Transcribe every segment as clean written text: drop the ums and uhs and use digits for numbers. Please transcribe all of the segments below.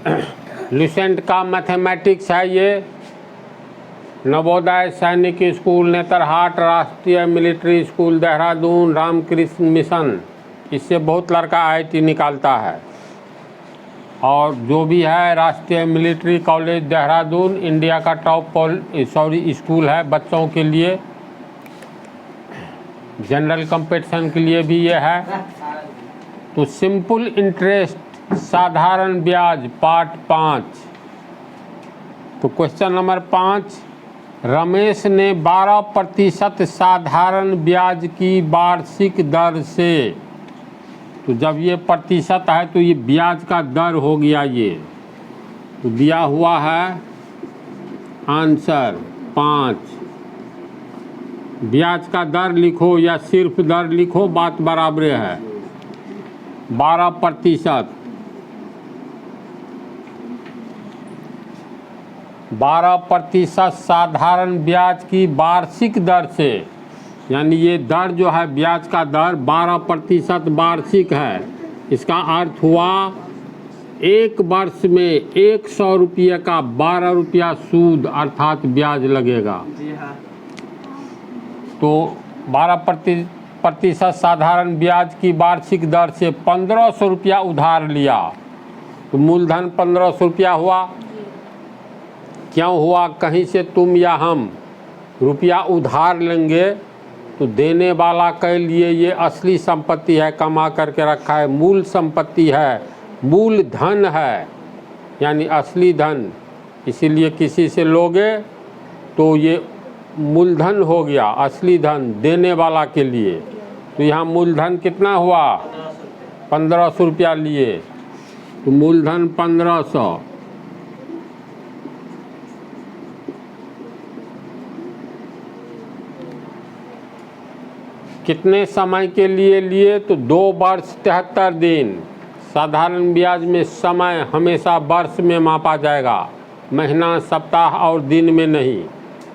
Lucent का mathematics है ये। नवोदय सैनिक स्कूल नेतरहाट, राष्ट्रीय military school Dehradun, Ramakrishna mission, इससे बहुत लड़का IIT निकालता है। और जो भी है राष्ट्रीय मिलिट्री कॉलेज देहरादून इंडिया का टॉप स्कूल है बच्चों के लिए। जनरल कंपटीशन के लिए भी ये है। तो सिंपल इंटरेस्ट साधारण ब्याज पार्ट 5। तो क्वेश्चन नंबर 5, रमेश ने 12% साधारण ब्याज की वार्षिक दर से, तो जब ये प्रतिशत है तो ये ब्याज का दर हो गया ये। तो दिया हुआ है आंसर 5। ब्याज का दर लिखो या सिर्फ दर लिखो, बात बराबर है। 12%, 12% साधारण ब्याज की वार्षिक दर से, यानी ये दर जो है ब्याज का दर 12% वार्षिक है। इसका अर्थ हुआ एक वर्ष में 100 रुपये का 12 रुपया सूद अर्थात ब्याज लगेगा। तो 12% साधारण ब्याज की वार्षिक दर से 1500 रुपया उधार लिया, तो मूलधन 1500 रुपया हुआ। क्यों हुआ? कहीं से तुम या हम रुपया उधार लेंगे तो देने वाला के लिए ये असली संपत्ति है, कमा करके रखा है, मूल संपत्ति है, मूल धन है, यानी असली धन। इसीलिए किसी से लोगे तो ये मूलधन हो गया, असली धन देने वाला के लिए। तो यहाँ मूलधन कितना हुआ? 1500 रुपया लिए, तो मूलधन 1500। कितने समय के लिए लिए? तो 2 वर्ष 73 दिन। साधारण ब्याज में समय हमेशा वर्ष में मापा जाएगा, महीना, सप्ताह और दिन में नहीं।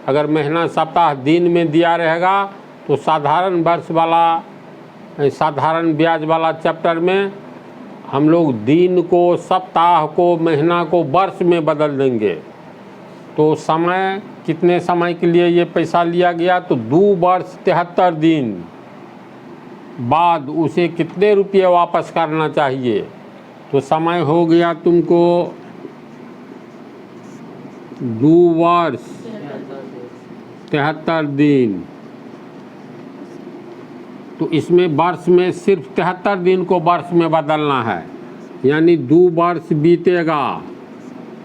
अगर महीना, सप्ताह, दिन में दिया रहेगा तो साधारण वर्ष वाला, साधारण ब्याज वाला चैप्टर में हम लोग दिन को, सप्ताह को, महीना को वर्ष में बदल देंगे। तो समय, कितने समय के लिए ये पैसा लिया गया? तो 2 वर्ष 73 दिन बाद उसे कितने रुपये वापस करना चाहिए? तो समय हो गया तुमको 2 वर्ष 73 दिन। तो इसमें वर्ष में सिर्फ 73 दिन को वर्ष में बदलना है, यानी 2 वर्ष बीतेगा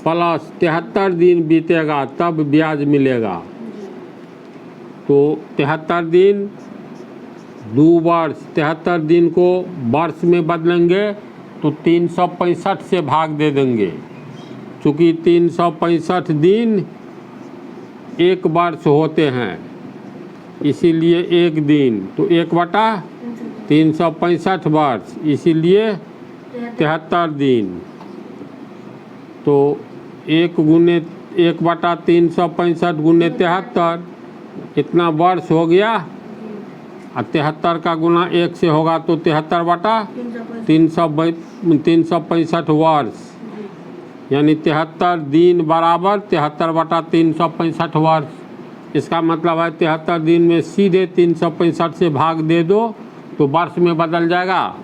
प्लस 73 दिन बीतेगा तब ब्याज मिलेगा। तो 73 दिन, 2 वर्ष 73 दिन को वर्ष में बदलेंगे तो 365 से भाग दे देंगे, चूँकि 365 दिन एक वर्ष होते हैं, इसीलिए एक दिन। तो 1/365 वर्ष, इसीलिए 73 दिन। तो 1/365 गुने 73, इतना वर्ष हो गया। और 73 का गुना 1 से होगा तो 73/365 वर्ष, यानी 73 दिन बराबर 73/365 वर्ष। इसका मतलब है 73 दिन में सीधे 365 से भाग दे दो तो वर्ष में बदल जाएगा।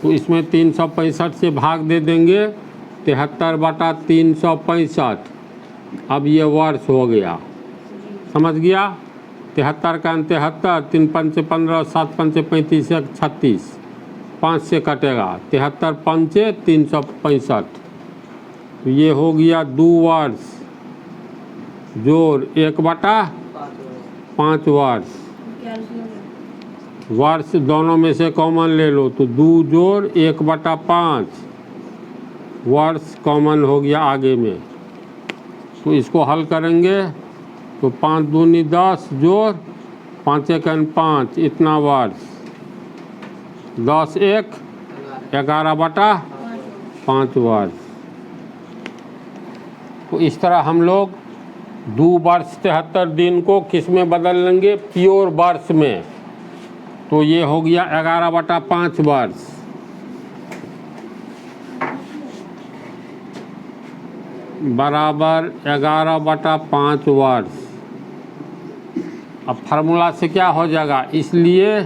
तो इसमें 365 से भाग दे देंगे, 73/365। अब ये वर्ष हो गया, समझ गया? 73 का 73, 3 पंचे 15, 7 पंचे 35, 36, 5 से कटेगा, 73 पंचे 365। तो ये हो गया 2 वर्ष जोड़ 1/5 वर्ष। वर्ष दोनों में से कॉमन ले लो तो 2 जोड़ 1/5 वर्ष कॉमन हो गया आगे में। तो इसको हल करेंगे तो 5 दूनी 10 जोड़ 5 एकन 5, इतना वर्ष। 10 1 11/5 वर्ष। तो इस तरह हम लोग 2 वर्ष 73 दिन को किस में बदल लेंगे? प्योर वर्ष में। तो ये हो गया 11/5 वर्ष। बराबर 11/5 वर्ष। अब फार्मूला से क्या हो जाएगा, इसलिए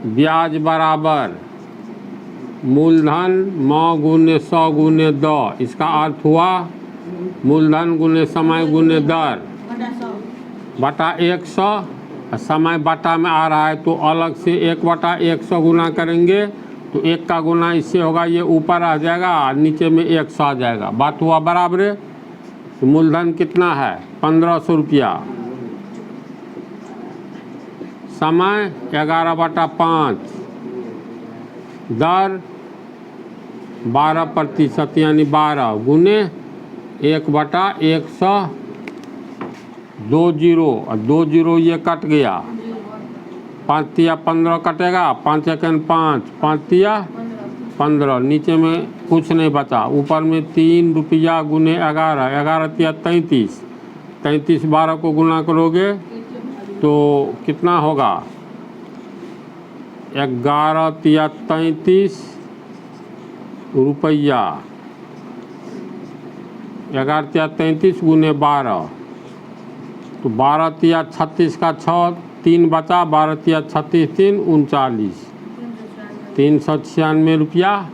ब्याज बराबर मूलधन म गुने 100 गुने द। इसका अर्थ हुआ मूलधन गुने समय गुने दर बटा 100। समय बटा में आ रहा है तो अलग से 1/100 गुना करेंगे तो 1 का गुना इससे होगा, ये ऊपर आ जाएगा और नीचे में 100 आ जाएगा। बात हुआ बराबर है। तो मूलधन कितना है 1500 रुपया, समय 11/5, दर 12% यानी 12 गुने 1/100, 2 जीरो और 2 जीरो ये कट गया, 5 तिया 15 कटेगा, 5 एकन 5, 5 तिया 15, नीचे में कुछ नहीं बचा, ऊपर में 3 रुपया गुने 11, 11 तिया 33, 33 12 को गुना करोगे तो कितना होगा, 11 तिया 33 रुपया, 11 तिया 33 गुने 12, तो 12 तिया 36 का 6, 3 बचा, 12 तिया 36 3 39, 396 रुपया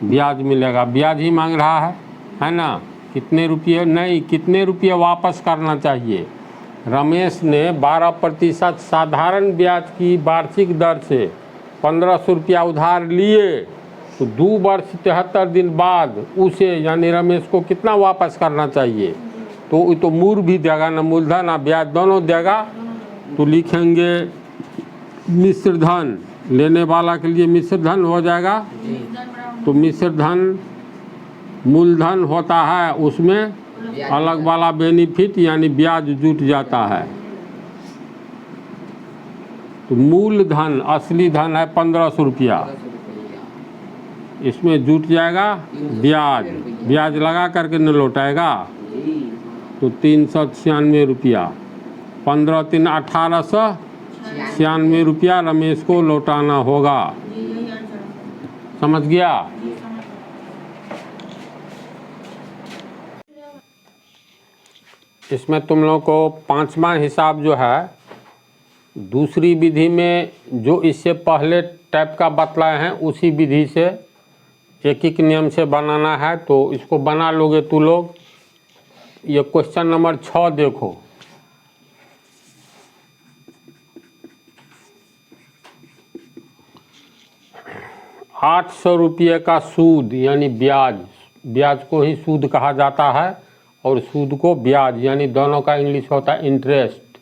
ब्याज मिलेगा। ब्याज ही मांग रहा है ना। कितने रुपये नहीं, कितने रुपये वापस करना चाहिए। रमेश ने 12% साधारण ब्याज की वार्षिक दर से 1500 रुपया उधार लिए, तो 2 वर्ष 73 दिन बाद उसे यानी रमेश को कितना वापस करना चाहिए। तो मूल भी देगा ना, मूलधन और ब्याज दोनों देगा। तो लिखेंगे मिश्र धन, लेने वाला के लिए मिश्र धन हो जाएगा। तो मिश्र धन मूलधन होता है, उसमें अलग वाला बेनिफिट यानी ब्याज जुट जाता है। तो मूलधन असली धन है 1500 रुपया, इसमें जुट जाएगा ब्याज, ब्याज लगा करके न लौटाएगा तो 396 रुपया, 15 3 1896 रुपया रमेश को लौटाना होगा। समझ गया। इसमें तुम लोगों को 5वां हिसाब जो है दूसरी विधि में जो इससे पहले टाइप का बतलाए हैं उसी विधि से एक एक नियम से बनाना है। तो इसको बना लोगे तू लोग। ये क्वेश्चन नंबर 6 देखो, ₹800 का सूद यानी ब्याज, ब्याज को ही सूद कहा जाता है और सूद को ब्याज यानी दोनों का इंग्लिश होता है इंटरेस्ट।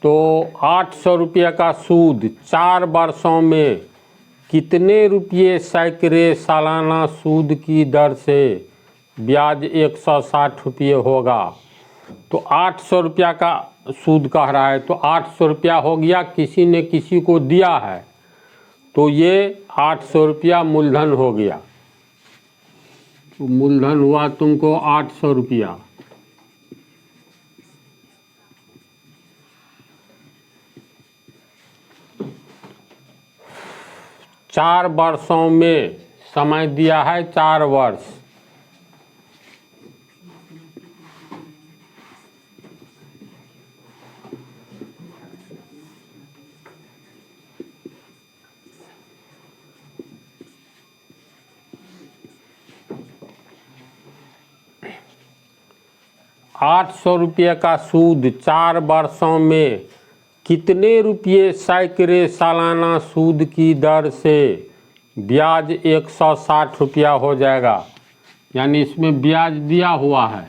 तो 800 रुपये का सूद 4 वर्षों में कितने रुपये सैकड़े सालाना सूद की दर से ब्याज 160 रुपये होगा। तो 800 रुपया का सूद कह रहा है, तो 800 रुपया हो गया, किसी ने किसी को दिया है तो ये 800 रुपया मूलधन हो गया। तो मूलधन हुआ तुमको 800 रुपया। चार वर्षों में समय दिया है 4 वर्ष। ₹800 का सूद 4 वर्षों में कितने रुपये सैकड़े सालाना सूद की दर से ब्याज 160 रुपया हो जाएगा। यानी इसमें ब्याज दिया हुआ है,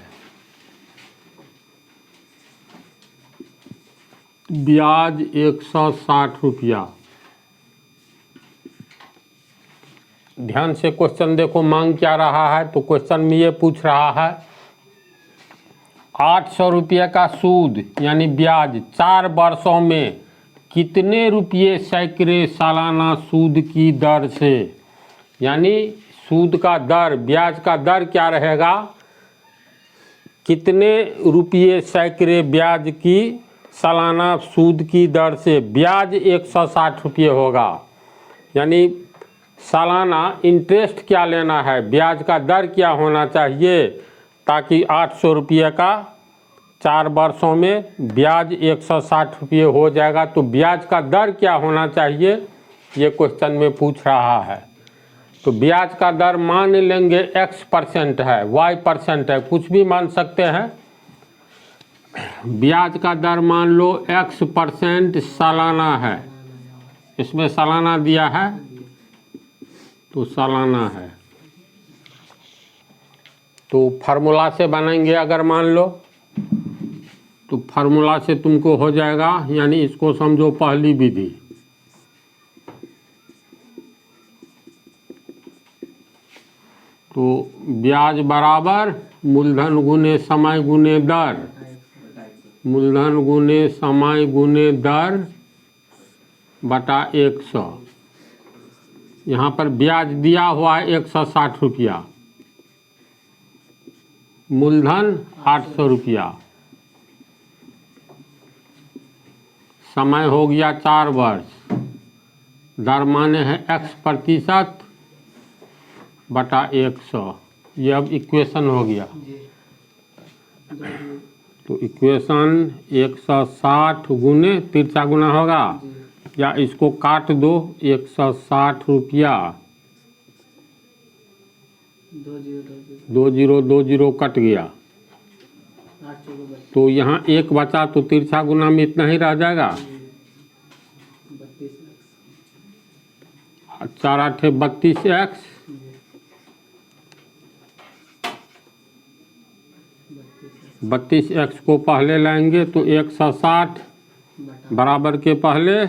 ब्याज 160 रुपया। ध्यान से क्वेश्चन देखो, मांग क्या रहा है। तो क्वेश्चन में ये पूछ रहा है 800 रुपये का सूद यानी ब्याज 4 वर्षों में कितने रुपये सैकड़े सालाना सूद की दर से, यानी सूद का दर, ब्याज का दर क्या रहेगा, कितने रुपये सैकड़े ब्याज की सालाना सूद की दर से ब्याज 160 रुपये होगा। यानी सालाना इंटरेस्ट क्या लेना है, ब्याज का दर क्या होना चाहिए, ताकि 800 रुपये का 4 वर्षों में ब्याज 160 रुपये हो जाएगा। तो ब्याज का दर क्या होना चाहिए, ये क्वेश्चन में पूछ रहा है। तो ब्याज का दर मान लेंगे x% है, y% है, कुछ भी मान सकते हैं। ब्याज का दर मान लो x% सालाना है, इसमें सालाना दिया है तो सालाना है। तो फार्मूला से बनाएंगे अगर मान लो, तो फार्मूला से तुमको हो जाएगा, यानी इसको समझो पहली विधि। तो ब्याज बराबर मूलधन गुने समय गुने दर, मूलधन गुने समय गुने दर बटा 100। यहाँ पर ब्याज दिया हुआ है 160 रुपया, मूलधन 800 रुपया, समय हो गया 4 वर्ष, दर माने है x% बटा 100। ये अब इक्वेशन हो गया। तो इक्वेशन 160 गुने तिरछा गुना होगा, या इसको काट दो, 160 रुपया, 20 कट गया, तो यहाँ 1 बचा, तो तिरछा गुना में इतना ही रह जाएगा। 4 8 32x, 32x को पहले लाएंगे तो 160 बराबर के पहले,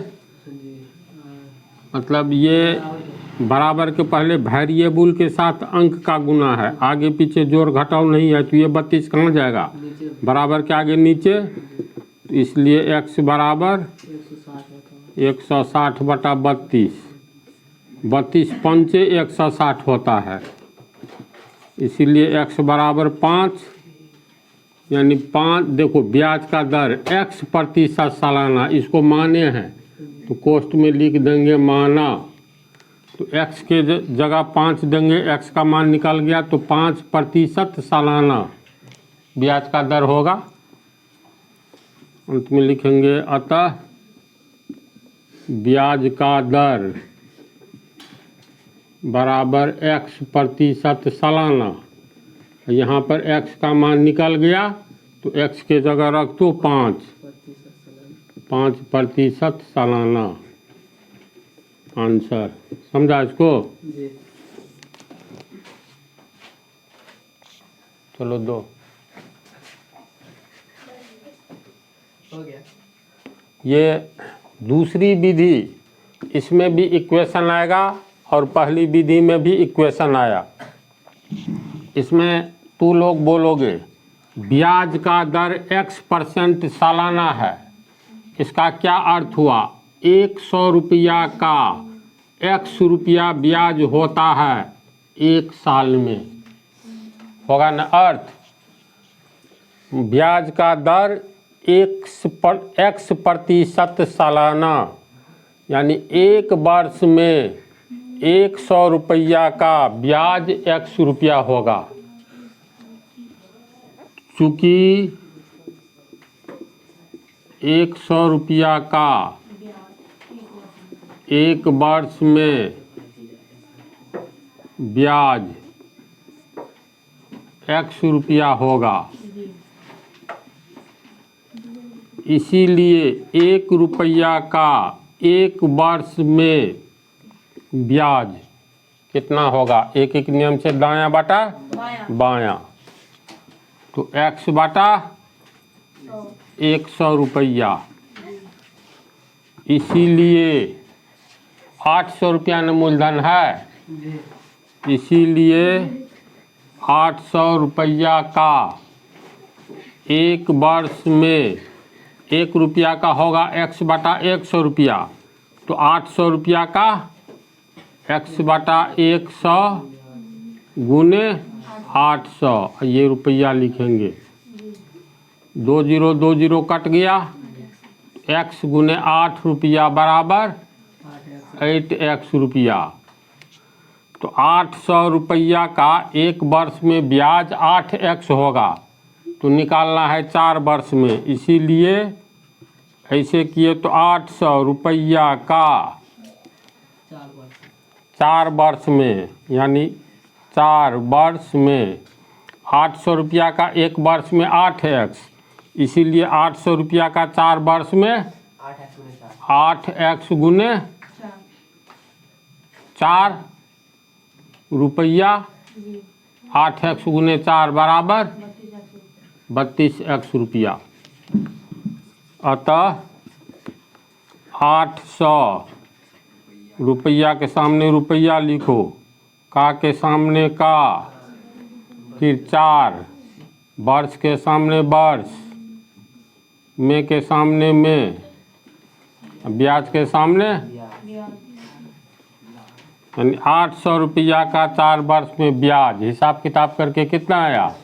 मतलब ये बराबर के पहले वेरिएबल के साथ अंक का गुना है, आगे पीछे जोड़ घटाव नहीं है, तो ये 32 कहाँ जाएगा, बराबर के आगे नीचे, तो इसलिए x बराबर 160 बटा 32, 32 पंचे 160 होता है, इसीलिए x बराबर 5, यानी 5। देखो ब्याज का दर x% सालाना, इसको माने हैं तो कोष्ठ में लिख देंगे माना, तो x के जगह 5 देंगे, x का मान निकल गया, तो 5% सालाना ब्याज का दर होगा। अंत में लिखेंगे अतः ब्याज का दर बराबर x% सालाना। यहाँ पर x का मान निकल गया, तो x के जगह रख दो 5% सालाना आंसर। समझा इसको? चलो दो हो गया। ये दूसरी विधि, इसमें भी इक्वेशन आएगा और पहली विधि में भी इक्वेशन आया। इसमें तू लोग बोलोगे ब्याज का दर x% सालाना है, इसका क्या अर्थ हुआ, 100 रुपया का x रुपया ब्याज होता है 1 साल में, होगा ना अर्थ। ब्याज का दर x% सालाना, यानी 1 वर्ष में 100 रुपया का ब्याज x रुपया होगा। चूँकि 100 रुपया का 1 वर्ष में ब्याज x रुपया होगा, इसीलिए 1 रुपया का 1 वर्ष में ब्याज कितना होगा, एक एक नियम से दायां बटा बायां, तो x बटा 100 रुपया, इसीलिए 800 रुपया न मूलधन है, इसीलिए 800 रुपया का 1 वर्ष में 1 रुपया का होगा x बटा 100 रुपया, तो 800 रुपया का x बटा 100 गुने 800, ये रुपया लिखेंगे, 20 कट गया, x गुने 8 रुपया बराबर 8x रुपया। तो 800 रुपया का एक वर्ष में ब्याज 8x होगा, तो निकालना है 4 वर्ष में। इसीलिए ऐसे किए तो 800 रुपया का 4 वर्ष में, यानी 4 वर्ष में 800 रुपया का एक वर्ष में 8x, इसीलिए 800 रुपया का 4 वर्ष में 8x गुने 4 रुपया, 8x गुने 4 बराबर 32x रुपया। अतः 800 रुपया के सामने रुपया लिखो, का के सामने का, फिर 4 वर्ष के सामने वर्ष, में के सामने में, ब्याज के सामने, यानी 800 रुपया का 4 वर्ष में ब्याज। हिसाब किताब करके कितना आया?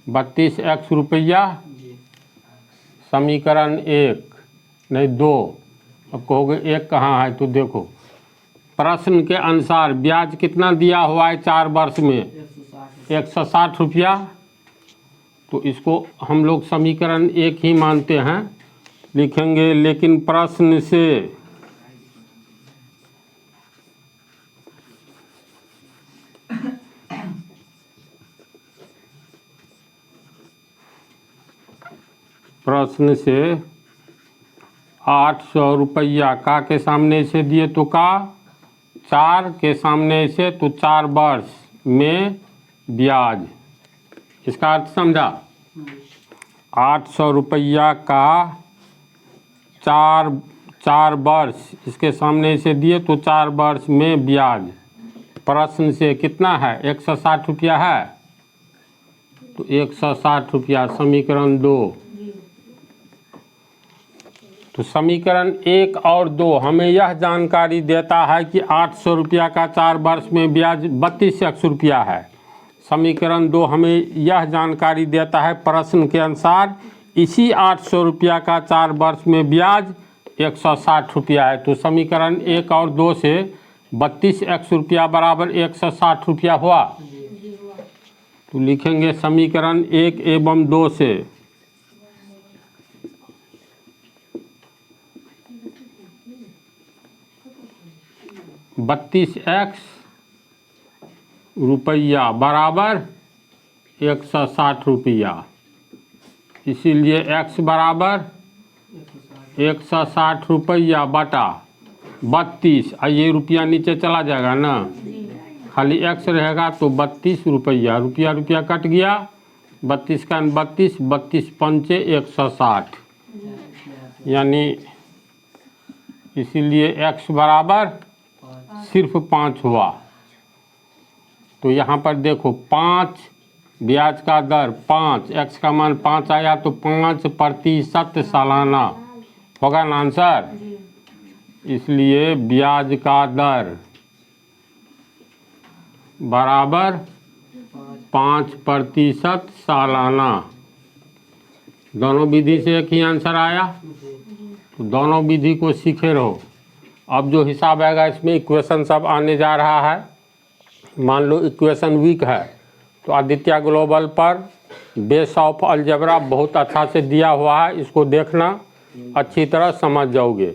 32x रुपया। समीकरण 1 नहीं 2। अब कहोगे 1 कहाँ है, तो देखो प्रश्न के अनुसार ब्याज कितना दिया हुआ है 4 वर्ष में? 160 रुपया। तो इसको हम लोग समीकरण 1 ही मानते हैं, लिखेंगे। लेकिन प्रश्न से प्रश्न से 800 रुपया का के सामने से दिए तो का, 4 के सामने से तो 4 वर्ष में ब्याज। इसका अर्थ समझा? 800 रुपया का 4 वर्ष, इसके सामने से दिए तो 4 वर्ष में ब्याज। प्रश्न से कितना है? 160 रुपया है, तो 160 रुपया समीकरण 2। तो समीकरण 1 और 2 हमें यह जानकारी देता है कि 800 रुपया का 4 वर्ष में ब्याज 32x रुपया है। समीकरण 2 हमें यह जानकारी देता है प्रश्न के अनुसार इसी 800 रुपया का 4 वर्ष में ब्याज 160 रुपया है। तो समीकरण 1 और 2 से 32x रुपया बराबर 160 रुपया हुआ। तो लिखेंगे समीकरण 1 एवं 2 से 32x रुपया बराबर 160 रुपया। इसीलिए x बराबर 160 रुपया बटा 32। ये रुपया नीचे चला जाएगा ना, खाली x रहेगा तो 32 रुपया। रुपया रुपया कट गया, 32 का 32, 32 पंचे 160, यानी इसीलिए x बराबर सिर्फ 5 हुआ। तो यहाँ पर देखो 5 ब्याज का दर 5, x का मान 5 आया तो 5% सालाना होगा ना आंसर। इसलिए ब्याज का दर बराबर 5% सालाना। दोनों विधि से एक ही आंसर आया, तो दोनों विधि को सीखे रहो। अब जो हिसाब आएगा इसमें इक्वेशन सब आने जा रहा है। मान लो इक्वेशन वीक है तो आदित्य ग्लोबल पर बेस ऑफ अलजेब्रा बहुत अच्छा से दिया हुआ है, इसको देखना अच्छी तरह समझ जाओगे।